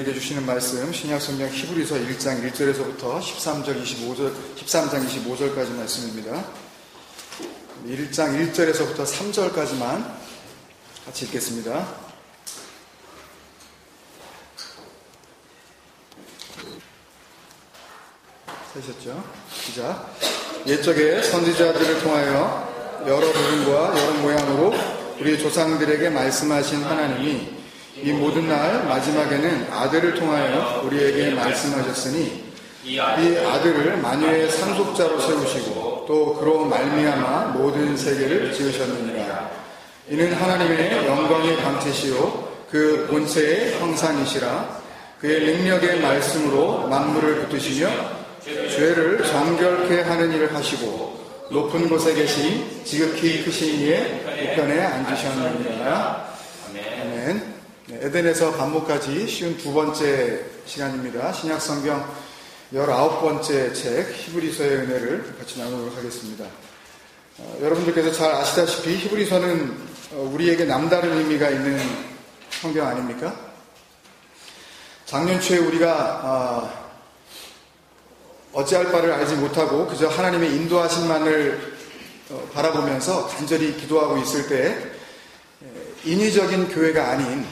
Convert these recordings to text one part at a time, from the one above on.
우리에게 주시는 말씀 신약성경 히브리서 1장 1절에서부터 13장 25절까지 말씀입니다. 1장 1절에서부터 3절까지만 같이 읽겠습니다. 하셨죠? 시작. 옛적에 선지자들을 통하여 여러 부분과 여러 모양으로 우리 조상들에게 말씀하신 하나님이 이 모든 날 마지막에는 아들을 통하여 우리에게 말씀하셨으니 이 아들을 만유의 상속자로 세우시고 또 그로 말미암아 모든 세계를 지으셨느니라. 이는 하나님의 영광의 광채시요 그 본체의 형상이시라. 그의 능력의 말씀으로 만물을 붙드시며 죄를 정결케 하는 일을 하시고 높은 곳에 계신 지극히 크신 이의 우편에 앉으셨느니라. 아멘. 에덴에서 반목까지 쉬운 두 번째 시간입니다. 신약성경 19번째 책 히브리서의 은혜를 같이 나누도록 하겠습니다. 여러분들께서 잘 아시다시피 히브리서는 우리에게 남다른 의미가 있는 성경 아닙니까? 작년 초에 우리가 어찌할 바를 알지 못하고 그저 하나님의 인도하심만을 바라보면서 간절히 기도하고 있을 때 인위적인 교회가 아닌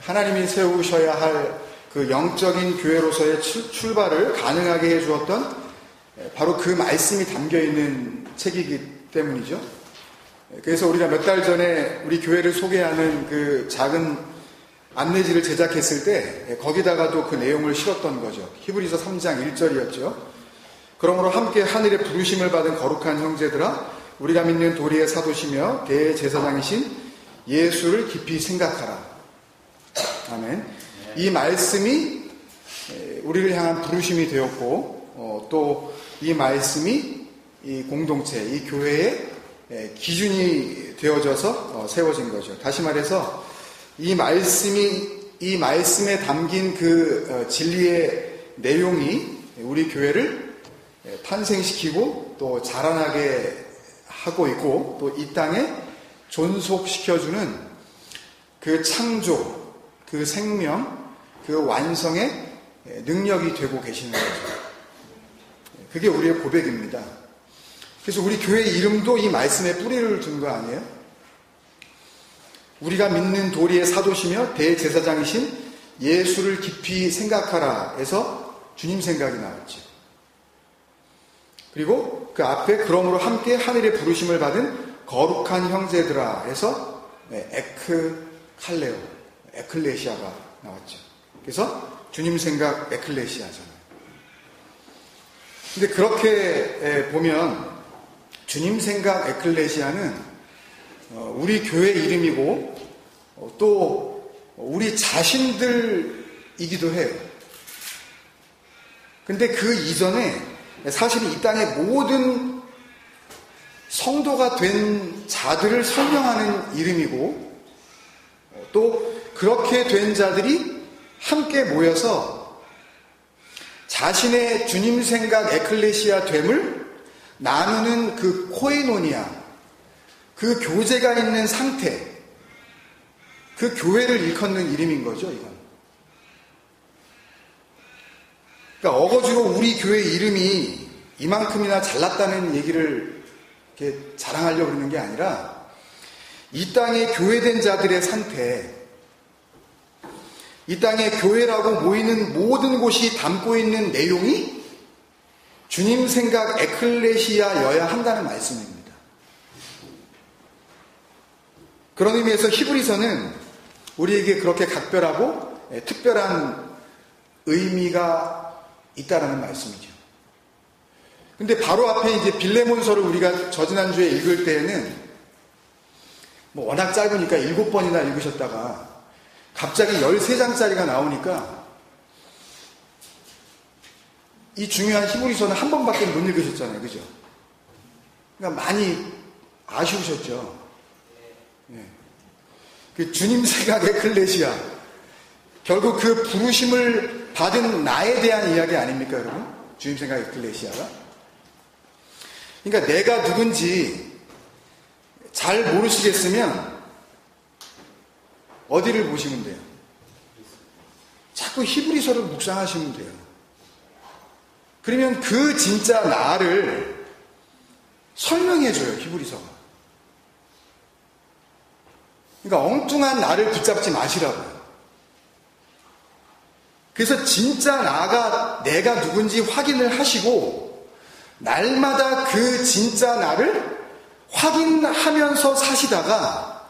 하나님이 세우셔야 할 그 영적인 교회로서의 출발을 가능하게 해주었던 바로 그 말씀이 담겨있는 책이기 때문이죠. 그래서 우리가 몇 달 전에 우리 교회를 소개하는 그 작은 안내지를 제작했을 때 거기다가도 그 내용을 실었던 거죠. 히브리서 3장 1절이었죠. 그러므로 함께 하늘의 부르심을 받은 거룩한 형제들아 우리가 믿는 도리의 사도시며 대제사장이신 예수를 깊이 생각하라. 아멘. 이 말씀이 우리를 향한 부르심이 되었고 또 이 말씀이 이 공동체, 이 교회의 기준이 되어져서 세워진 거죠. 다시 말해서 이 말씀에 담긴 그 진리의 내용이 우리 교회를 탄생시키고 또 자라나게 하고 있고 또 이 땅에 존속시켜주는 그 창조, 그 생명, 그 완성의 능력이 되고 계시는 거죠. 그게 우리의 고백입니다. 그래서 우리 교회 이름도 이 말씀에 뿌리를 둔 거 아니에요? 우리가 믿는 도리의 사도시며 대제사장이신 예수를 깊이 생각하라 해서 주님 생각이 나왔죠. 그리고 그 앞에 그러므로 함께 하늘의 부르심을 받은 거룩한 형제들아 해서 에크칼레오, 에클레시아가 나왔죠. 그래서 주님 생각 에클레시아잖아요. 근데 그렇게 보면 주님 생각 에클레시아는 우리 교회 이름이고 또 우리 자신들이기도 해요. 근데 그 이전에 사실 이 땅의 모든 성도가 된 자들을 설명하는 이름이고 또 그렇게 된 자들이 함께 모여서 자신의 주님 생각 에클레시아 됨을 나누는 그 코에노니아, 그 교제가 있는 상태, 그 교회를 일컫는 이름인 거죠, 이건. 그러니까 어거지로 우리 교회 이름이 이만큼이나 잘났다는 얘기를 이렇게 자랑하려고 그러는 게 아니라 이 땅에 교회된 자들의 상태, 이 땅에 교회라고 모이는 모든 곳이 담고 있는 내용이 주님 생각 에클레시아여야 한다는 말씀입니다. 그런 의미에서 히브리서는 우리에게 그렇게 각별하고 특별한 의미가 있다라는 말씀이죠. 근데 바로 앞에 이제 빌레몬서를 우리가 저지난주에 읽을 때에는 뭐 워낙 짧으니까 7번이나 읽으셨다가 갑자기 13장짜리가 나오니까 이 중요한 히브리서는 한 번밖에 못 읽으셨잖아요. 그죠? 그러니까 많이 아쉬우셨죠. 네. 그 주님 생각 에클레시아, 결국 그 부르심을 받은 나에 대한 이야기 아닙니까, 여러분? 주님 생각 에클레시아가. 그러니까 내가 누군지 잘 모르시겠으면 어디를 보시면 돼요? 자꾸 히브리서를 묵상하시면 돼요. 그러면 그 진짜 나를 설명해줘요, 히브리서가. 그러니까 엉뚱한 나를 붙잡지 마시라고요. 그래서 진짜 나가 내가 누군지 확인을 하시고 날마다 그 진짜 나를 확인하면서 사시다가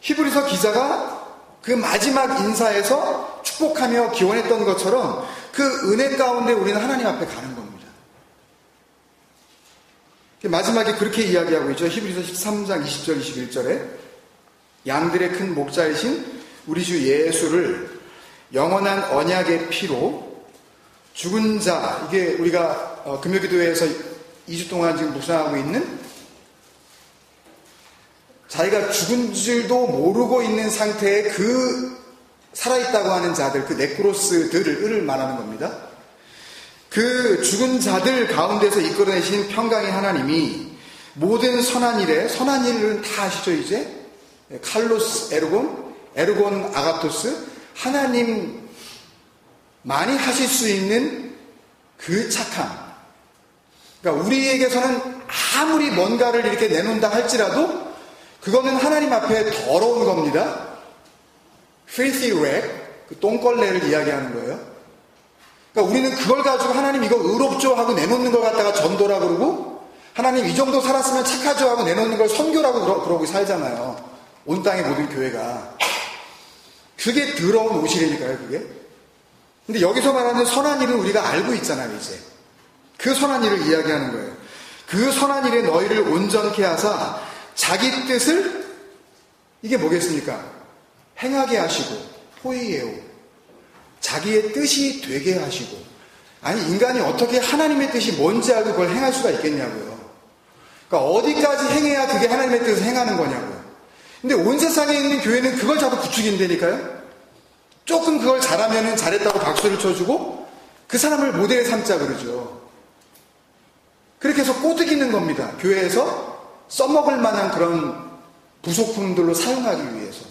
히브리서 기자가 그 마지막 인사에서 축복하며 기원했던 것처럼 그 은혜 가운데 우리는 하나님 앞에 가는 겁니다. 마지막에 그렇게 이야기하고 있죠. 히브리서 13장 20절 21절에 양들의 큰 목자이신 우리 주 예수를 영원한 언약의 피로 죽은 자, 이게 우리가 금요기도회에서 2주 동안 지금 묵상하고 있는 자기가 죽은 줄도 모르고 있는 상태에 그 살아있다고 하는 자들, 그 네크로스들을 말하는 겁니다. 그 죽은 자들 가운데서 이끌어내신 평강의 하나님이 모든 선한 일은 다 아시죠 이제? 칼로스 에르곤 아가토스, 하나님 많이 하실 수 있는 그 착함. 그러니까 우리에게서는 아무리 뭔가를 이렇게 내놓는다 할지라도 그거는 하나님 앞에 더러운 겁니다. filthy rag, 그 똥걸레를 이야기하는 거예요. 그러니까 우리는 그걸 가지고 하나님 이거 의롭죠 하고 내놓는 걸 갖다가 전도라 그러고 하나님 이 정도 살았으면 착하죠 하고 내놓는 걸 선교라고 그러고 살잖아요. 온 땅의 모든 교회가. 그게 더러운 옷이라니까요, 그게. 근데 여기서 말하는 선한 일은 우리가 알고 있잖아요, 이제. 그 선한 일을 이야기하는 거예요. 그 선한 일에 너희를 온전케 하사 자기 뜻을, 이게 뭐겠습니까? 행하게 하시고, 포이에오. 자기의 뜻이 되게 하시고. 아니, 인간이 어떻게 하나님의 뜻이 뭔지 알고 그걸 행할 수가 있겠냐고요. 그러니까 어디까지 행해야 그게 하나님의 뜻을 행하는 거냐고요. 근데 온 세상에 있는 교회는 그걸 자꾸 부추긴다니까요. 조금 그걸 잘하면 잘했다고 박수를 쳐주고 그 사람을 모델 삼자 그러죠. 그렇게 해서 꼬드기는 겁니다. 교회에서 써먹을 만한 그런 부속품들로 사용하기 위해서.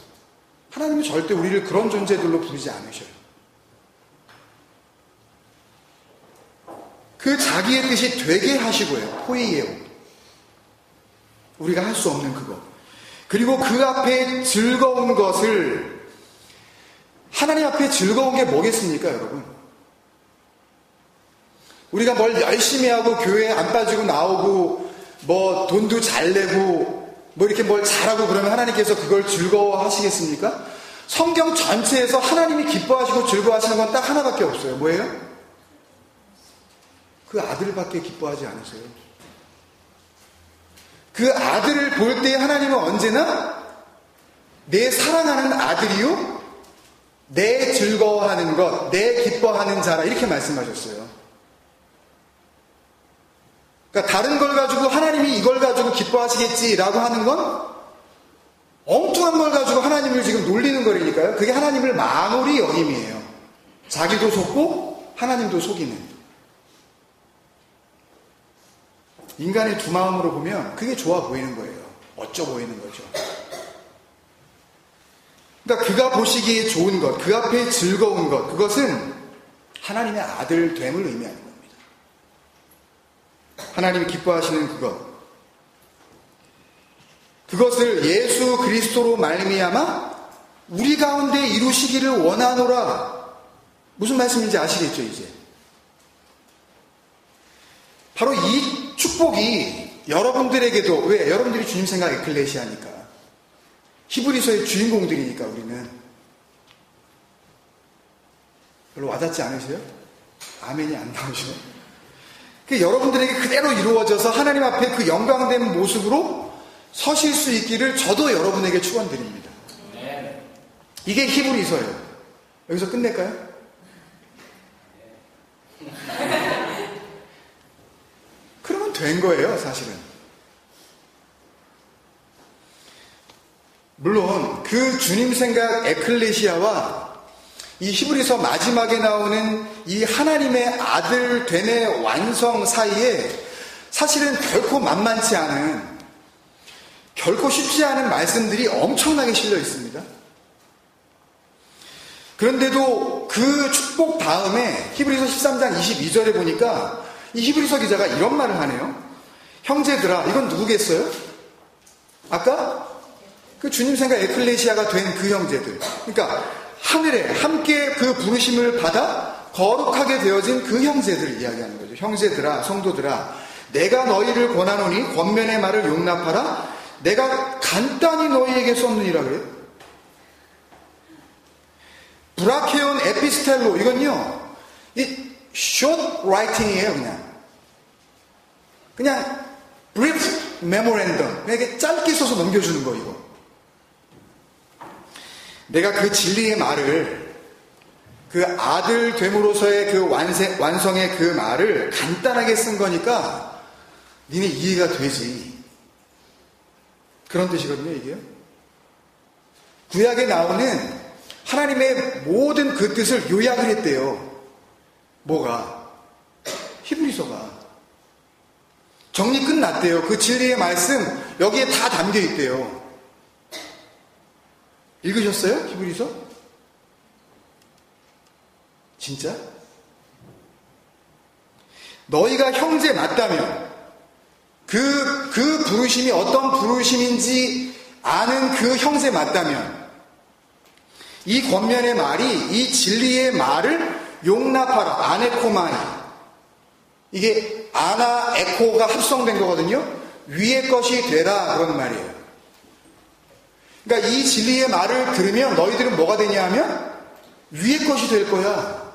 하나님은 절대 우리를 그런 존재들로 부르지 않으셔요. 그 자기의 뜻이 되게 하시고요. 포이에요. 우리가 할 수 없는 그거. 그리고 그 앞에 즐거운 것을, 하나님 앞에 즐거운 게 뭐겠습니까, 여러분? 우리가 뭘 열심히 하고 교회에 안 빠지고 나오고 뭐 돈도 잘 내고 뭐 이렇게 뭘 잘하고 그러면 하나님께서 그걸 즐거워하시겠습니까? 성경 전체에서 하나님이 기뻐하시고 즐거워하시는 건 딱 하나밖에 없어요. 뭐예요? 그 아들밖에 기뻐하지 않으세요. 그 아들을 볼 때 하나님은 언제나 내 사랑하는 아들이요, 내 즐거워하는 것, 내 기뻐하는 자라, 이렇게 말씀하셨어요. 그러니까 다른 걸 가지고 하나님이 이걸 가지고 기뻐하시겠지라고 하는 건 엉뚱한 걸 가지고 하나님을 지금 놀리는 거니까요. 그게 하나님을 망오리 여김이에요. 자기도 속고 하나님도 속이는. 인간의 두 마음으로 보면 그게 좋아 보이는 거예요. 어쩌 보이는 거죠. 그러니까 그가 보시기에 좋은 것, 그 앞에 즐거운 것, 그것은 하나님의 아들됨을 의미하는 겁니다. 하나님이 기뻐하시는 그것, 그것을 예수 그리스도로 말미암아 우리 가운데 이루시기를 원하노라. 무슨 말씀인지 아시겠죠, 이제? 바로 이 축복이 여러분들에게도, 왜? 여러분들이 주님 생각 에클레시아니까. 히브리서의 주인공들이니까 우리는. 별로 와닿지 않으세요? 아멘이 안 나오시네. 여러분들에게 그대로 이루어져서 하나님 앞에 그 영광된 모습으로 서실 수 있기를 저도 여러분에게 축원드립니다. 이게 히브리서예요. 여기서 끝낼까요? 그러면 된 거예요, 사실은. 물론 그 주님 생각 에클레시아와 이 히브리서 마지막에 나오는 이 하나님의 아들 됨의 완성 사이에 사실은 결코 만만치 않은, 결코 쉽지 않은 말씀들이 엄청나게 실려 있습니다. 그런데도 그 그 축복 다음에 히브리서 13장 22절에 보니까 이 히브리서 기자가 이런 말을 하네요. 형제들아, 이건 누구겠어요? 아까 그 주님 생각 에클레시아가 된 그 형제들. 그러니까 하늘에 함께 그 부르심을 받아 거룩하게 되어진 그 형제들을 이야기하는 거죠. 형제들아, 성도들아, 내가 너희를 권하노니 권면의 말을 용납하라. 내가 간단히 너희에게 썼느니라 그래요. 브라케온 에피스텔로, 이건요, 이 short writing이에요. 그냥 brief memorandum, 이렇게 짧게 써서 넘겨주는 거, 이거. 내가 그 진리의 말을, 그 아들 됨으로서의 그 완성의 그 말을 간단하게 쓴 거니까 니네 이해가 되지. 그런 뜻이거든요, 이게요. 구약에 나오는 하나님의 모든 그 뜻을 요약을 했대요. 뭐가? 히브리서가. 정리 끝났대요. 그 진리의 말씀 여기에 다 담겨 있대요. 읽으셨어요? 히브리서? 진짜? 너희가 형제 맞다면 그 부르심이 어떤 부르심인지 아는 그 형제 맞다면 이 권면의 말이, 이 진리의 말을 용납하라. 아네코마이. 이게 아나 에코가 합성된 거거든요. 위의 것이 되라, 그런 말이에요. 그러니까 이 진리의 말을 들으면 너희들은 뭐가 되냐 하면 위의 것이 될 거야.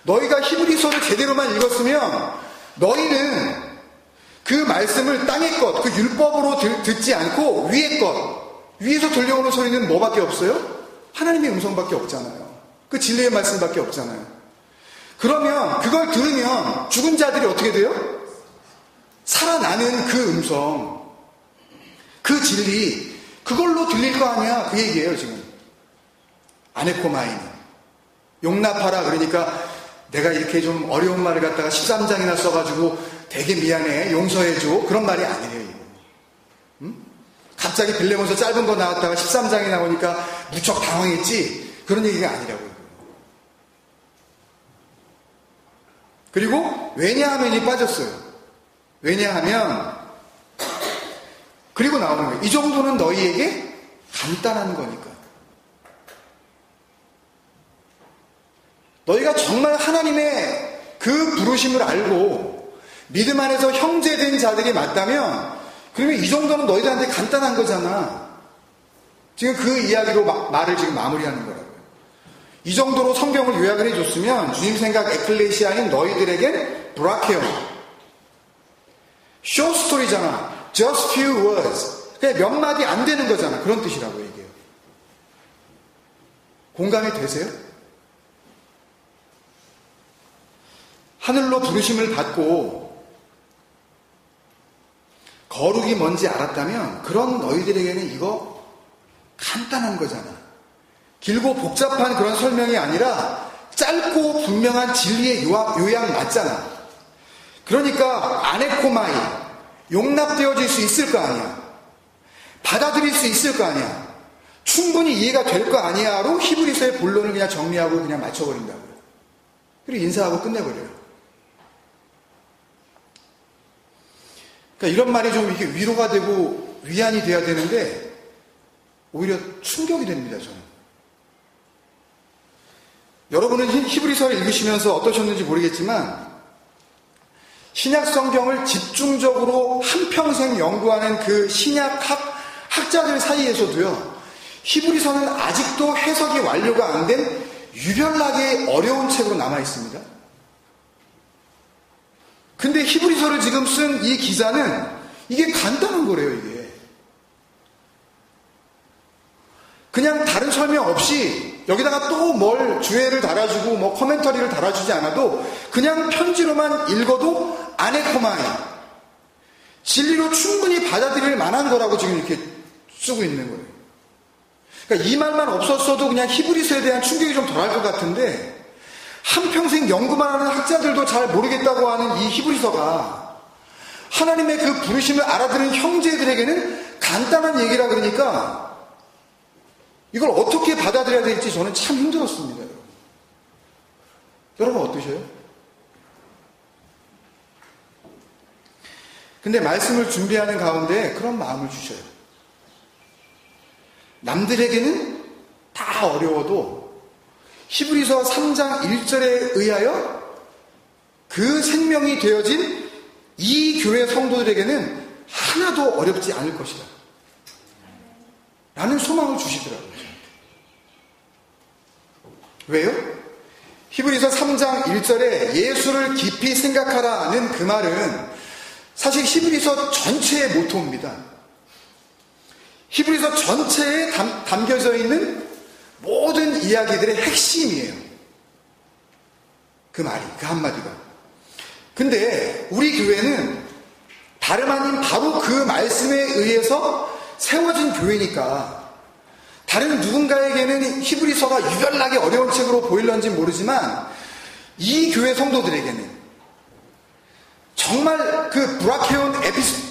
너희가 히브리서를 제대로만 읽었으면 너희는 그 말씀을 땅의 것, 그 율법으로 듣지 않고 위의 것, 위에서 들려오는 소리는 뭐밖에 없어요? 하나님의 음성밖에 없잖아요. 그 진리의 말씀밖에 없잖아요. 그러면 그걸 들으면 죽은 자들이 어떻게 돼요? 살아나는 그 음성, 그 진리, 그걸로 들릴 거 아니야. 그 얘기예요, 지금. 아네코마인. 용납하라. 그러니까 내가 이렇게 좀 어려운 말을 갖다가 13장이나 써가지고 되게 미안해, 용서해줘. 그런 말이 아니에요, 이거. 응? 갑자기 빌레몬서 짧은 거 나왔다가 13장이 나오니까 무척 당황했지? 그런 얘기가 아니라고요. 그리고 왜냐하면이 빠졌어요. 왜냐하면 그리고 나오는 거예요. 이 정도는 너희에게 간단한 거니까. 너희가 정말 하나님의 그 부르심을 알고 믿음 안에서 형제된 자들이 맞다면 그러면 이 정도는 너희들한테 간단한 거잖아. 지금 그 이야기로 말을 지금 마무리하는 거라고요. 이 정도로 성경을 요약을 해줬으면 주님 생각 에클레시아인 너희들에겐 브라케온, 쇼스토리잖아. Just few words. 그냥 몇 마디 안 되는 거잖아. 그런 뜻이라고 얘기해요. 공감이 되세요? 하늘로 부르심을 받고 거룩이 뭔지 알았다면 그런 너희들에게는 이거 간단한 거잖아. 길고 복잡한 그런 설명이 아니라 짧고 분명한 진리의 요약 맞잖아. 그러니까 아네코마이, 용납되어질 수 있을 거 아니야. 받아들일 수 있을 거 아니야. 충분히 이해가 될 거 아니야로 히브리서의 본론을 그냥 정리하고 그냥 맞춰버린다고요. 그리고 인사하고 끝내버려요. 그러니까 이런 말이 좀 이렇게 위로가 되고 위안이 돼야 되는데 오히려 충격이 됩니다, 저는. 여러분은 히브리서를 읽으시면서 어떠셨는지 모르겠지만 신약 성경을 집중적으로 한평생 연구하는 그 신약 학자들 사이에서도요, 히브리서는 아직도 해석이 완료가 안 된 유별나게 어려운 책으로 남아 있습니다. 근데 히브리서를 지금 쓴 이 기자는 이게 간단한 거래요, 이게. 그냥 다른 설명 없이 여기다가 또 뭘 주해를 달아주고 뭐 코멘터리를 달아주지 않아도 그냥 편지로만 읽어도 아네코마이, 진리로 충분히 받아들일 만한 거라고 지금 이렇게 쓰고 있는 거예요. 그러니까 이 말만 없었어도 그냥 히브리서에 대한 충격이 좀 덜할 것 같은데 한평생 연구만 하는 학자들도 잘 모르겠다고 하는 이 히브리서가 하나님의 그 부르심을 알아들은 형제들에게는 간단한 얘기라 그러니까 이걸 어떻게 받아들여야 될지 저는 참 힘들었습니다. 여러분 어떠셔요? 근데 말씀을 준비하는 가운데 그런 마음을 주셔요. 남들에게는 다 어려워도 히브리서 3장 1절에 의하여 그 생명이 되어진 이 교회 성도들에게는 하나도 어렵지 않을 것이다 라는 소망을 주시더라고요. 왜요? 히브리서 3장 1절에 예수를 깊이 생각하라는 그 말은 사실 히브리서 전체의 모토입니다. 히브리서 전체에 담겨져 있는 모든 이야기들의 핵심이에요. 그 말이, 그 한마디가. 근데 우리 교회는 다름 아닌 바로 그 말씀에 의해서 세워진 교회니까 다른 누군가에게는 히브리서가 유별나게 어려운 책으로 보일런지 모르지만 이 교회 성도들에게는 정말 그 브라케온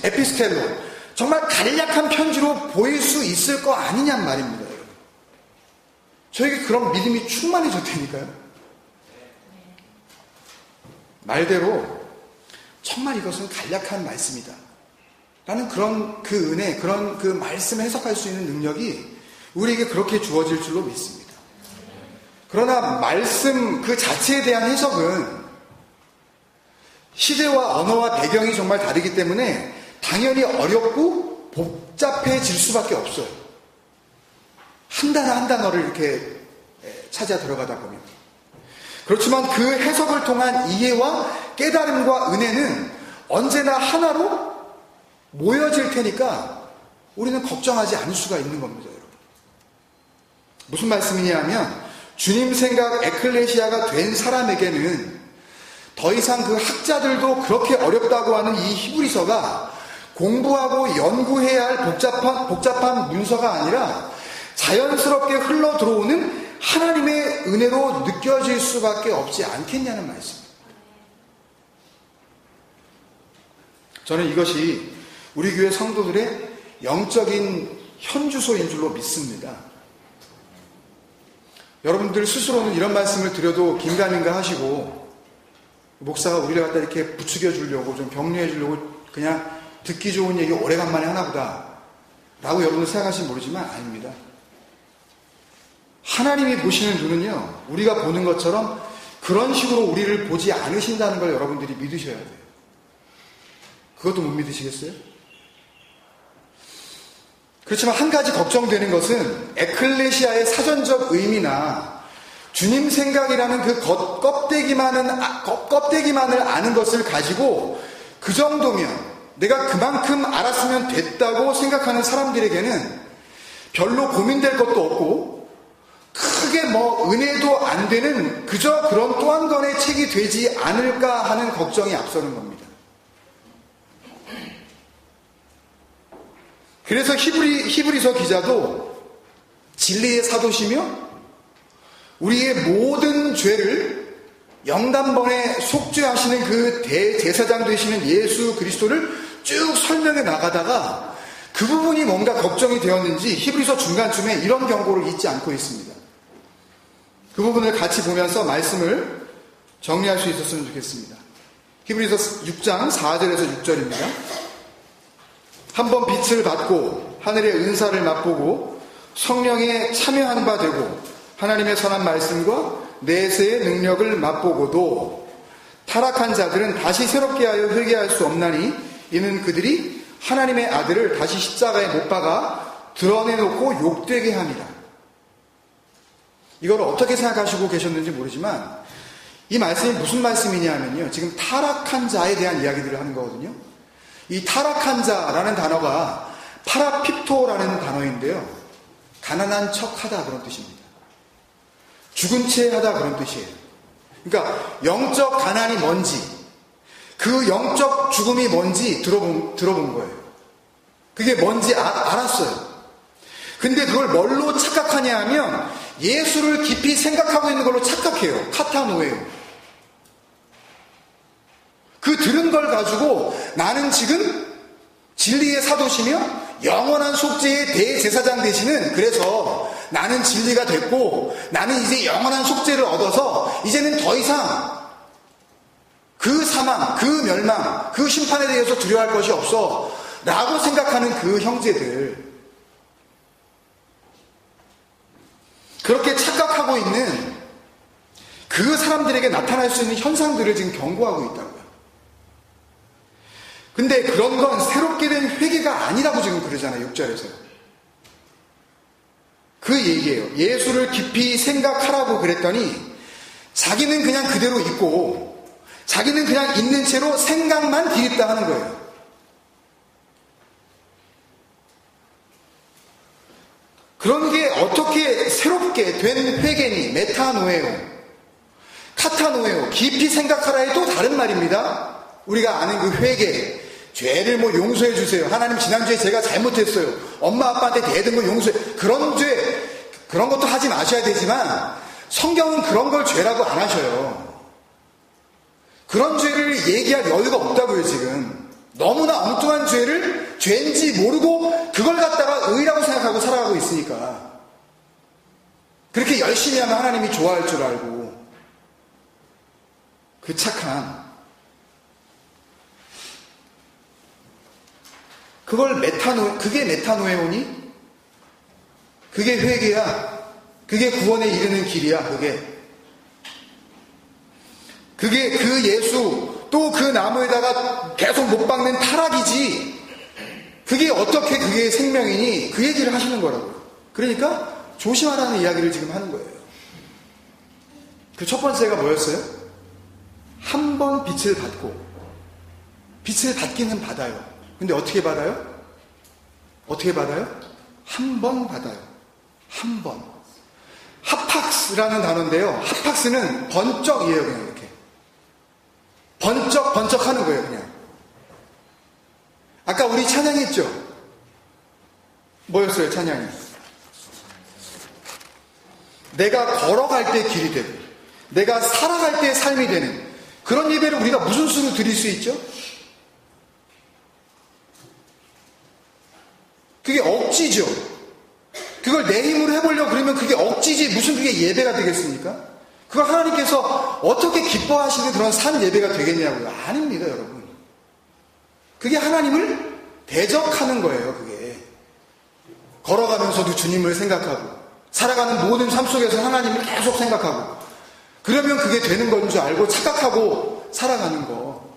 에피스텔로 정말 간략한 편지로 보일 수 있을 거 아니냔 말입니다. 여러분. 저에게 그런 믿음이 충만해졌다니까요. 말대로 정말 이것은 간략한 말씀이다 라는 그런 그 은혜, 그런 그 말씀을 해석할 수 있는 능력이 우리에게 그렇게 주어질 줄로 믿습니다. 그러나 말씀 그 자체에 대한 해석은 시대와 언어와 배경이 정말 다르기 때문에 당연히 어렵고 복잡해질 수밖에 없어요. 한 단어 한 단어를 이렇게 찾아 들어가다 보면. 그렇지만 그 해석을 통한 이해와 깨달음과 은혜는 언제나 하나로 모여질 테니까 우리는 걱정하지 않을 수가 있는 겁니다, 여러분. 무슨 말씀이냐 하면 주님 생각 에클레시아가 된 사람에게는 더 이상 그 학자들도 그렇게 어렵다고 하는 이 히브리서가 공부하고 연구해야 할 복잡한 문서가 아니라 자연스럽게 흘러 들어오는 하나님의 은혜로 느껴질 수밖에 없지 않겠냐는 말씀입니다. 저는 이것이 우리 교회 성도들의 영적인 현주소인 줄로 믿습니다. 여러분들 스스로는 이런 말씀을 드려도 긴가민가 하시고 목사가 우리를 갖다 이렇게 부추겨 주려고 좀 격려해 주려고 그냥 듣기 좋은 얘기 오래간만에 하나보다 라고 여러분들 생각하시면 모르지만 아닙니다. 하나님이 보시는 눈은요, 우리가 보는 것처럼 그런 식으로 우리를 보지 않으신다는 걸 여러분들이 믿으셔야 돼요. 그것도 못 믿으시겠어요? 그렇지만 한 가지 걱정되는 것은 에클레시아의 사전적 의미나 주님 생각이라는 그 껍데기만을 아는 것을 가지고 그 정도면 내가 그만큼 알았으면 됐다고 생각하는 사람들에게는 별로 고민될 것도 없고 크게 은혜도 안 되는 그저 그런 또 한 권의 책이 되지 않을까 하는 걱정이 앞서는 겁니다. 그래서 히브리서 기자도 진리의 사도시며 우리의 모든 죄를 영단번에 속죄하시는 그 대제사장 되시는 예수 그리스도를 쭉 설명해 나가다가 그 부분이 뭔가 걱정이 되었는지 히브리서 중간쯤에 이런 경고를 잊지 않고 있습니다. 그 부분을 같이 보면서 말씀을 정리할 수 있었으면 좋겠습니다. 히브리서 6장 4절에서 6절입니다. 한번 빛을 받고 하늘의 은사를 맛보고 성령에 참여한 바 되고 하나님의 선한 말씀과 내세의 능력을 맛보고도 타락한 자들은 다시 새롭게 하여 회개할 수 없나니 이는 그들이 하나님의 아들을 다시 십자가에 못 박아 드러내놓고 욕되게 합니다. 이걸 어떻게 생각하시고 계셨는지 모르지만 이 말씀이 무슨 말씀이냐 하면요, 지금 타락한 자에 대한 이야기들을 하는 거거든요. 이 타락한 자라는 단어가 파라핍토라는 단어인데요, 가난한 척하다 그런 뜻입니다. 죽은 채 하다 그런 뜻이에요. 그러니까 영적 가난이 뭔지, 그 영적 죽음이 뭔지 들어본 거예요. 그게 뭔지 알았어요. 근데 그걸 뭘로 착각하냐 하면 예수를 깊이 생각하고 있는 걸로 착각해요. 카타노예요. 그 들은 걸 가지고 나는 지금 진리의 사도시며 영원한 속죄의 대제사장 되시는, 그래서 나는 진리가 됐고 나는 이제 영원한 속죄를 얻어서 이제는 더 이상 그 사망, 그 멸망, 그 심판에 대해서 두려워할 것이 없어 라고 생각하는 그 형제들, 그렇게 착각하고 있는 그 사람들에게 나타날 수 있는 현상들을 지금 경고하고 있다고요. 근데 그런 건 새롭게 된 회개가 아니라고 지금 그러잖아요. 6절에서요. 그 얘기예요. 예수를 깊이 생각하라고 그랬더니 자기는 그냥 그대로 있고 자기는 그냥 있는 채로 생각만 기립다 하는 거예요. 그런 게 어떻게 새롭게 된 회개니? 메타노에오, 카타노에오, 깊이 생각하라의 또 다른 말입니다. 우리가 아는 그 회개, 죄를 뭐 용서해 주세요. 하나님 지난주에 제가 잘못했어요. 엄마 아빠한테 대든 거 용서해. 그런 죄, 그런 것도 하지 마셔야 되지만 성경은 그런 걸 죄라고 안 하셔요. 그런 죄를 얘기할 여유가 없다고요. 지금 너무나 엉뚱한 죄를 죄인지 모르고 그걸 갖다가 의라고 생각하고 살아가고 있으니까, 그렇게 열심히 하면 하나님이 좋아할 줄 알고, 그 착한, 그게 메타노에오니? 그게 회개야. 그게 구원에 이르는 길이야. 그게 그 예수, 또 그 나무에다가 계속 못 박는 타락이지. 그게 어떻게 그게 생명이니? 그 얘기를 하시는 거라고요. 그러니까 조심하라는 이야기를 지금 하는 거예요. 그 첫 번째가 뭐였어요? 한 번 빛을 받고, 빛을 받기는 받아요. 근데 어떻게 받아요? 어떻게 받아요? 한 번 받아요. 한 번. 하팍스라는 단어인데요. 하팍스는 번쩍이에요. 그냥 이렇게. 번쩍 하는 거예요. 그냥. 아까 우리 찬양했죠? 뭐였어요? 찬양이? 내가 걸어갈 때 길이 되고 내가 살아갈 때 삶이 되는 그런 예배를 우리가 무슨 수로 드릴 수 있죠? 그게 억지죠. 그걸 내 힘으로 해보려고 그러면 그게 억지지 무슨 그게 예배가 되겠습니까? 그걸 하나님께서 어떻게 기뻐하시는 그런 산 예배가 되겠냐고요. 아닙니다, 여러분. 그게 하나님을 대적하는 거예요. 그게 걸어가면서도 주님을 생각하고 살아가는 모든 삶 속에서 하나님을 계속 생각하고, 그러면 그게 되는 건 줄 알고 착각하고 살아가는 거,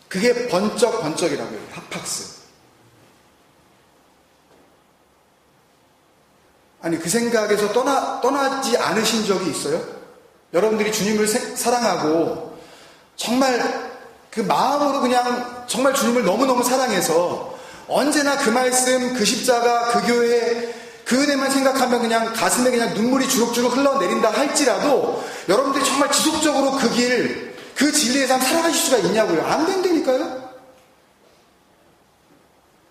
그게 번쩍이라고 해요. 하팍스. 아니, 그 생각에서 떠나지 않으신 적이 있어요? 여러분들이 주님을 사랑하고 정말 그 마음으로 그냥 정말 주님을 너무너무 사랑해서 언제나 그 말씀, 그 십자가, 그 교회, 그 은혜만 생각하면 그냥 가슴에 그냥 눈물이 주룩주룩 흘러내린다 할지라도 여러분들이 정말 지속적으로 그 길, 그 진리의 삶 살아가실 수가 있냐고요? 안 된다니까요?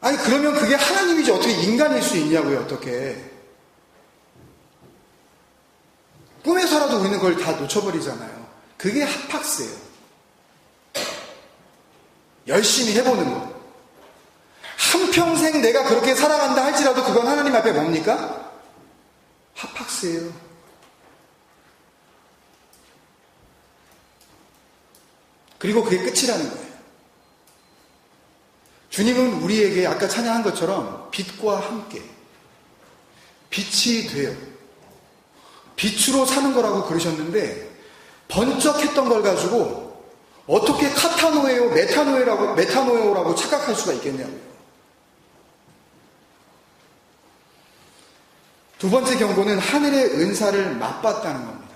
아니, 그러면 그게 하나님이지 어떻게 인간일 수 있냐고요? 어떻게? 꿈에서라도 우리는 그걸 다 놓쳐버리잖아요. 그게 하팍스예요. 열심히 해보는 거. 한평생 내가 그렇게 살아간다 할지라도 그건 하나님 앞에 뭡니까? 하팍스예요. 그리고 그게 끝이라는 거예요. 주님은 우리에게 아까 찬양한 것처럼 빛과 함께 빛이 돼요. 빛으로 사는 거라고 그러셨는데 번쩍했던 걸 가지고 어떻게 카타노에오, 메타노에오라고 착각할 수가 있겠냐고요. 두 번째 경고는 하늘의 은사를 맛봤다는 겁니다.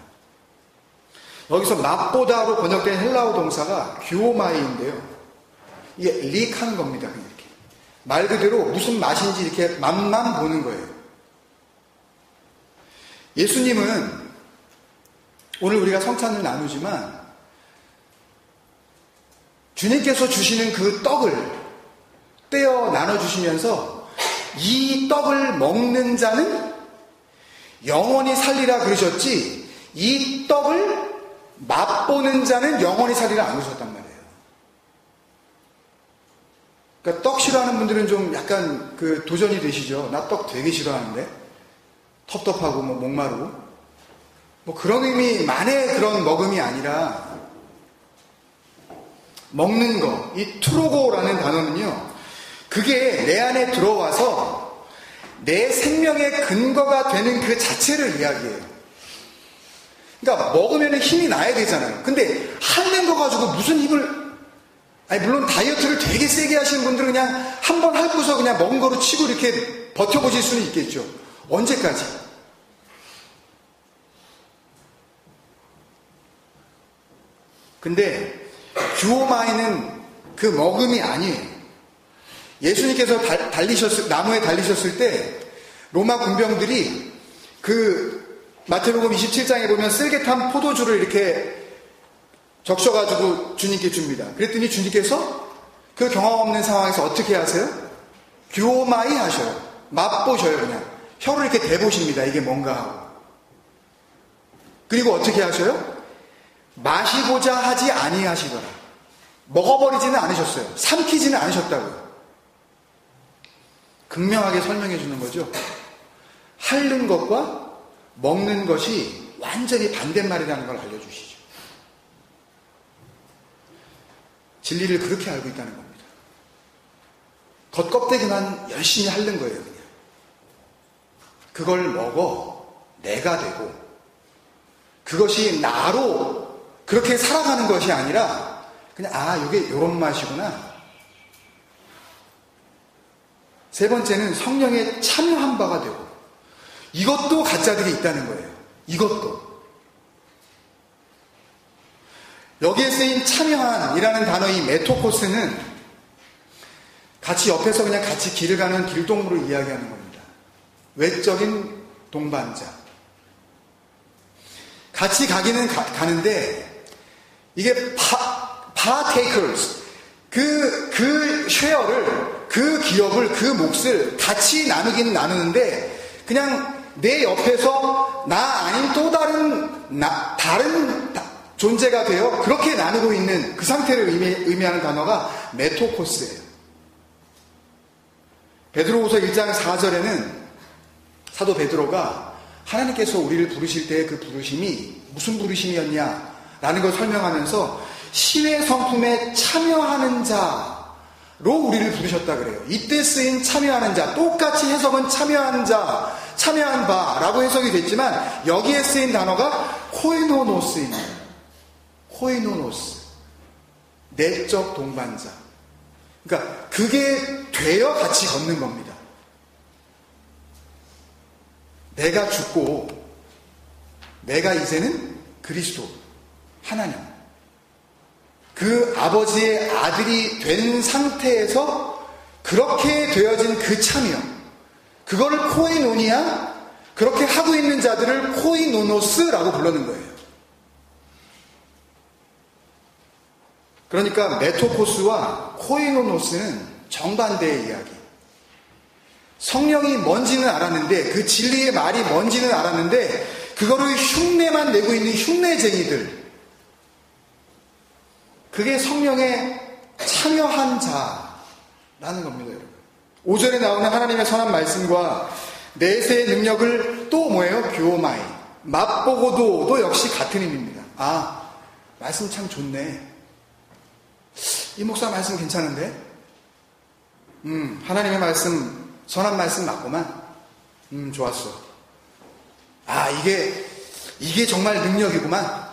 여기서 맛보다로 번역된 헬라어 동사가 규오마이인데요. 이게 릭하는 겁니다. 그냥 이렇게. 말 그대로 무슨 맛인지 이렇게 맛만 보는 거예요. 예수님은 오늘 우리가 성찬을 나누지만 주님께서 주시는 그 떡을 떼어 나눠주시면서 이 떡을 먹는 자는 영원히 살리라 그러셨지, 이 떡을 맛보는 자는 영원히 살리라 안 그러셨단 말이에요. 그러니까 떡 싫어하는 분들은 좀 약간 그 도전이 되시죠. 나 떡 되게 싫어하는데. 텁텁하고 뭐 목마르고. 뭐 그런 의미만의 그런 먹음이 아니라 먹는 거. 이 투로고라는 단어는요. 그게 내 안에 들어와서 내 생명의 근거가 되는 그 자체를 이야기해요. 그러니까 먹으면 힘이 나야 되잖아요. 근데 핥는 거 가지고 무슨 힘을, 아니 물론 다이어트를 되게 세게 하시는 분들은 그냥 한 번 핥고서 그냥 먹은 거로 치고 이렇게 버텨보실 수는 있겠죠. 언제까지? 근데 규오마이는 그 먹음이 아니에요. 예수님께서 나무에 달리셨을 때 로마 군병들이 그 마태복음 27장에 보면 쓸개탄 포도주를 이렇게 적셔가지고 주님께 줍니다. 그랬더니 주님께서 그 경험 없는 상황에서 어떻게 하세요? 규오마이 하셔요. 맛보셔요. 그냥 혀를 이렇게 대보십니다. 이게 뭔가 하고. 그리고 어떻게 하셔요? 마시고자 하지 아니하시더라. 먹어버리지는 않으셨어요. 삼키지는 않으셨다고요. 극명하게 설명해 주는 거죠. 핥는 것과 먹는 것이 완전히 반대말이라는 걸 알려주시죠. 진리를 그렇게 알고 있다는 겁니다. 겉껍데기만 열심히 핥는 거예요. 그냥. 그걸 먹어 내가 되고 그것이 나로 그렇게 살아가는 것이 아니라 그냥 이게 요런 맛이구나. 세 번째는 성령에 참여한 바가 되고 이것도 가짜들이 있다는 거예요. 이것도. 여기에 쓰인 참여한이라는 단어의 메토코스는 같이 옆에서 그냥 같이 길을 가는 길동무를 이야기하는 겁니다. 외적인 동반자. 같이 가기는 가는데 이게 partakers 그 쉐어를 그 기업을 그 몫을 같이 나누긴 나누는데 그냥 내 옆에서 나 아닌 또 다른 존재가 되어 그렇게 나누고 있는 그 상태를 의미하는 단어가 메토코스예요. 베드로후서 1장 4절에는 사도 베드로가 하나님께서 우리를 부르실 때의 그 부르심이 무슨 부르심이었냐 라는 걸 설명하면서 신의 성품에 참여하는 자로 우리를 부르셨다 그래요. 이때 쓰인 참여하는 자, 똑같이 해석은 참여하는 자, 참여한 바라고 해석이 됐지만 여기에 쓰인 단어가 코이노노스입니다. 코이노노스. 내적 동반자. 그러니까 그게 되어 같이 걷는 겁니다. 내가 죽고 내가 이제는 그리스도, 하나님. 그 아버지의 아들이 된 상태에서 그렇게 되어진 그 참여. 그거를 코이노니아, 그렇게 하고 있는 자들을 코이노노스라고 부르는 거예요. 그러니까 메토코스와 코이노노스는 정반대의 이야기. 성령이 뭔지는 알았는데 그 진리의 말이 뭔지는 알았는데 그거를 흉내만 내고 있는 흉내쟁이들. 그게 성령에 참여한 자라는 겁니다, 여러분. 5절에 나오는 하나님의 선한 말씀과 내세의 능력을 또 뭐예요? 규오마이. 맛보고도 역시 같은 의미입니다. 말씀 참 좋네. 이 목사 말씀 괜찮은데? 하나님의 말씀, 선한 말씀 맞구만. 좋았어. 이게 정말 능력이구만.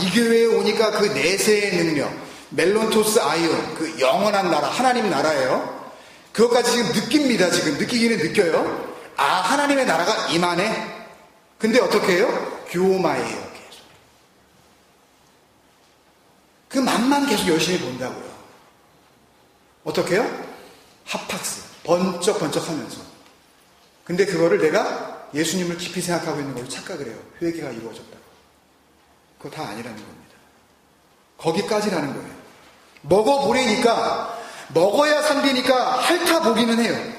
이 교회에 오니까 그 내세의 능력, 멜론토스 아이온, 그 영원한 나라, 하나님 나라예요. 그것까지 지금 느낍니다. 지금 느끼기는 느껴요. 하나님의 나라가 임하네. 근데 어떻게 해요? 규오마이에요. 계속. 그 맛만 계속 열심히 본다고요. 어떻게 해요? 핫팍스. 번쩍번쩍 하면서. 근데 그거를 내가 예수님을 깊이 생각하고 있는 걸로 착각을 해요. 회개가 이루어졌다. 그거 다 아니라는 겁니다. 거기까지라는 거예요. 먹어보려니까, 먹어야 산다니까 핥아보기는 해요.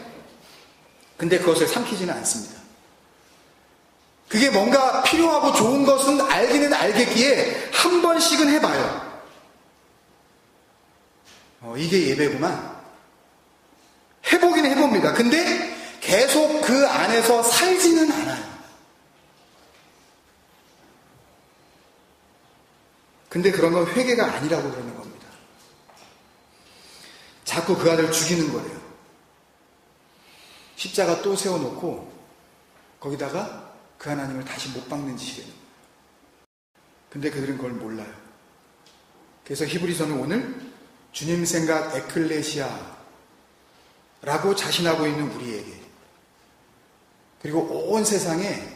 근데 그것을 삼키지는 않습니다. 그게 뭔가 필요하고 좋은 것은 알기는 알겠기에 한 번씩은 해봐요. 이게 예배구만. 해보긴 해봅니다. 근데 계속 그 안에서 살지는 않아요. 근데 그런 건 회개가 아니라고 그러는 겁니다. 자꾸 그 아들 죽이는 거래요. 십자가 또 세워놓고 거기다가 그 하나님을 다시 못 박는 짓이래요. 근데 그들은 그걸 몰라요. 그래서 히브리서는 오늘 주님 생각 에클레시아라고 자신하고 있는 우리에게, 그리고 온 세상에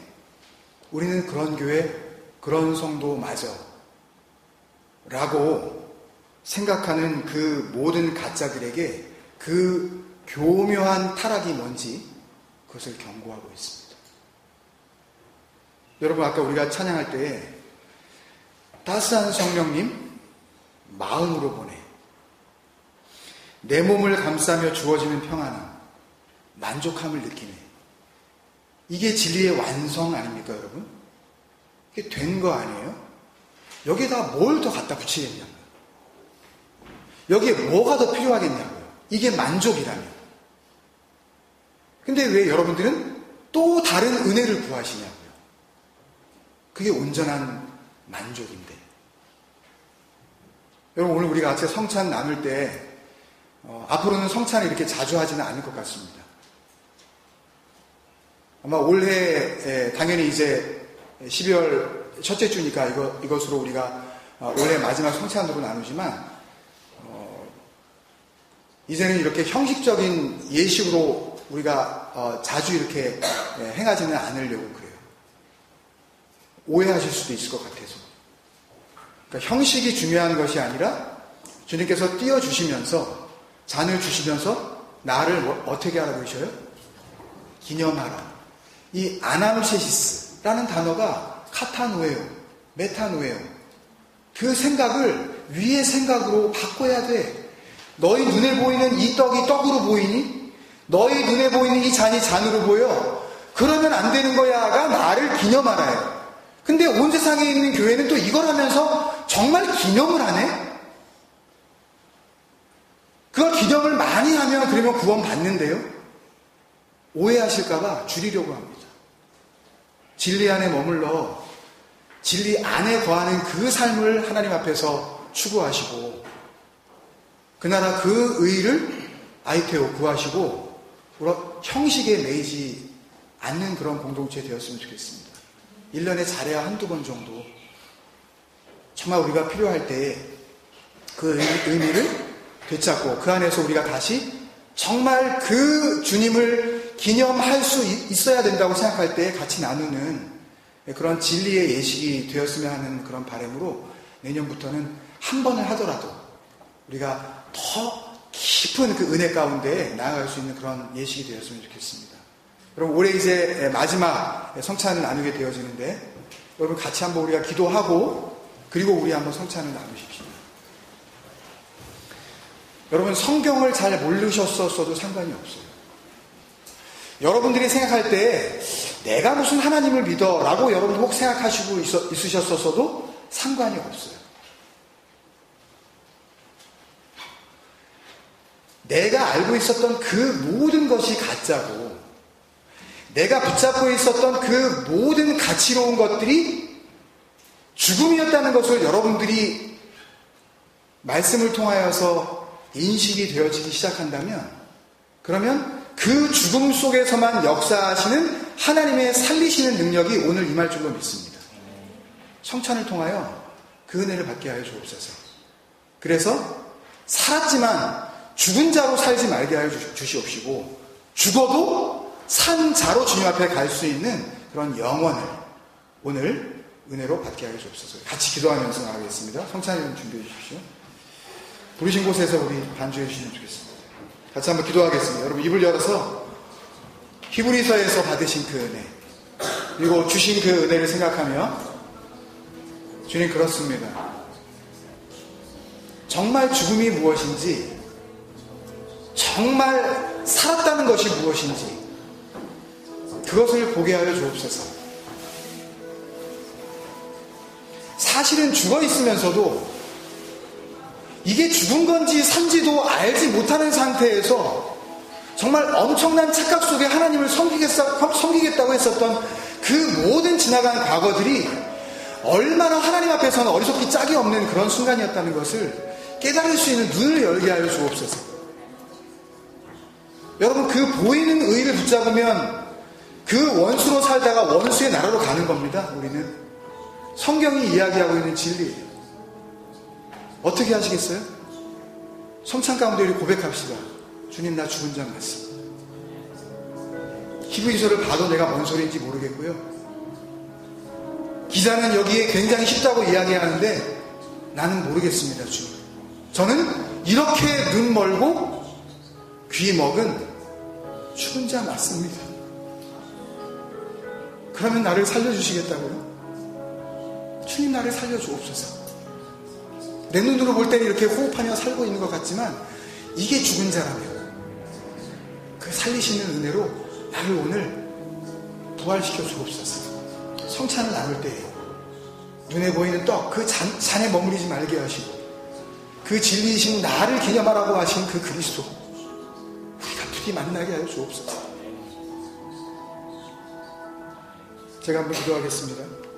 우리는 그런 교회, 그런 성도마저 라고 생각하는 그 모든 가짜들에게 그 교묘한 타락이 뭔지 그것을 경고하고 있습니다. 여러분, 아까 우리가 찬양할 때 따스한 성령님 마음으로 보내, 내 몸을 감싸며 주어지는 평안함, 만족함을 느끼네. 이게 진리의 완성 아닙니까, 여러분? 이게 된 거 아니에요? 여기에다 뭘 더 갖다 붙이겠냐고요. 여기에 뭐가 더 필요하겠냐고요. 이게 만족이라면. 근데 왜 여러분들은 또 다른 은혜를 구하시냐고요. 그게 온전한 만족인데. 여러분, 오늘 우리가 같이 성찬 나눌 때 앞으로는 성찬을 이렇게 자주 하지는 않을 것 같습니다. 아마 올해 당연히 이제 12월 첫째 주니까 이것으로 우리가 올해 마지막 성찬으로 나누지만 이제는 이렇게 형식적인 예식으로 우리가 자주 이렇게 행하지는 않으려고 그래요. 오해하실 수도 있을 것 같아서. 그러니까 형식이 중요한 것이 아니라 주님께서 띄워주시면서, 잔을 주시면서 나를 어떻게 하라고 그러셔요? 기념하라. 이 아남세시스라는 단어가 카타노에요, 메타노에요. 그 생각을 위의 생각으로 바꿔야 돼. 너희 눈에 보이는 이 떡이 떡으로 보이니? 너희 눈에 보이는 이 잔이 잔으로 보여? 그러면 안 되는 거야가 나를 기념하라요. 근데 온 세상에 있는 교회는 또 이걸 하면서 정말 기념을 하네? 그걸 기념을 많이 하면 그러면 구원 받는데요? 오해하실까봐 줄이려고 합니다. 진리 안에 머물러 진리 안에 거하는 그 삶을 하나님 앞에서 추구하시고, 그 나라 그 의를 아이테오 구하시고 형식에 매이지 않는 그런 공동체 되었으면 좋겠습니다. 1년에 잘해야 한두 번 정도 정말 우리가 필요할 때에 그 의미를 되찾고 그 안에서 우리가 다시 정말 그 주님을 기념할 수 있어야 된다고 생각할 때 같이 나누는 그런 진리의 예식이 되었으면 하는 그런 바람으로 내년부터는 한 번을 하더라도 우리가 더 깊은 그 은혜 가운데 나아갈 수 있는 그런 예식이 되었으면 좋겠습니다. 여러분, 올해 이제 마지막 성찬을 나누게 되어지는데 여러분 같이 한번 우리가 기도하고 그리고 우리 한번 성찬을 나누십시오. 여러분, 성경을 잘 모르셨었어도 상관이 없어요. 여러분들이 생각할 때 내가 무슨 하나님을 믿어 라고 여러분 혹 생각하시고 있으셨었어도 상관이 없어요. 내가 알고 있었던 그 모든 것이 가짜고 내가 붙잡고 있었던 그 모든 가치로운 것들이 죽음이었다는 것을 여러분들이 말씀을 통하여서 인식이 되어지기 시작한다면, 그러면 그 죽음 속에서만 역사하시는 하나님의 살리시는 능력이 오늘 임할 줄로 믿습니다. 성찬을 통하여 그 은혜를 받게 하여 주옵소서. 그래서 살았지만 죽은 자로 살지 말게 하여 주시옵시고, 죽어도 산 자로 주님 앞에 갈 수 있는 그런 영원을 오늘 은혜로 받게 하여 주옵소서. 같이 기도하면서 나가겠습니다. 성찬을 준비해 주십시오. 부르신 곳에서 우리 반주해 주시면 좋겠습니다. 같이 한번 기도하겠습니다. 여러분, 입을 열어서 히브리서에서 받으신 그 은혜, 그리고 주신 그 은혜를 생각하며, 주님, 그렇습니다. 정말 죽음이 무엇인지, 정말 살았다는 것이 무엇인지 그것을 보게 하여 주옵소서. 사실은 죽어 있으면서도 이게 죽은 건지 산지도 알지 못하는 상태에서 정말 엄청난 착각 속에 하나님을 섬기겠다고 했었던 그 모든 지나간 과거들이 얼마나 하나님 앞에서는 어리석기 짝이 없는 그런 순간이었다는 것을 깨달을 수 있는 눈을 열게 하여 주옵소서. 여러분, 그 보이는 의를 붙잡으면 그 원수로 살다가 원수의 나라로 가는 겁니다. 우리는 성경이 이야기하고 있는 진리예요. 어떻게 하시겠어요? 성찬 가운데 우리 고백합시다. 주님, 나 죽은 자 맞습니다. 히브리서를 봐도 내가 뭔 소리인지 모르겠고요. 기자는 여기에 굉장히 쉽다고 이야기하는데 나는 모르겠습니다. 주님, 저는 이렇게 눈 멀고 귀 먹은 죽은 자 맞습니다. 그러면 나를 살려주시겠다고요? 주님, 나를 살려주옵소서. 내 눈으로 볼 때는 이렇게 호흡하며 살고 있는 것 같지만 이게 죽은 자라면 그 살리시는 은혜로 나를 오늘 부활시켜 주옵소서. 성찬을 나눌 때에 눈에 보이는 떡, 그 잔에 머무르지 말게 하시고 그 진리이신 나를 기념하라고 하신 그 그리스도 우리가 부디 만나게 하여 주옵소서. 제가 한번 기도하겠습니다.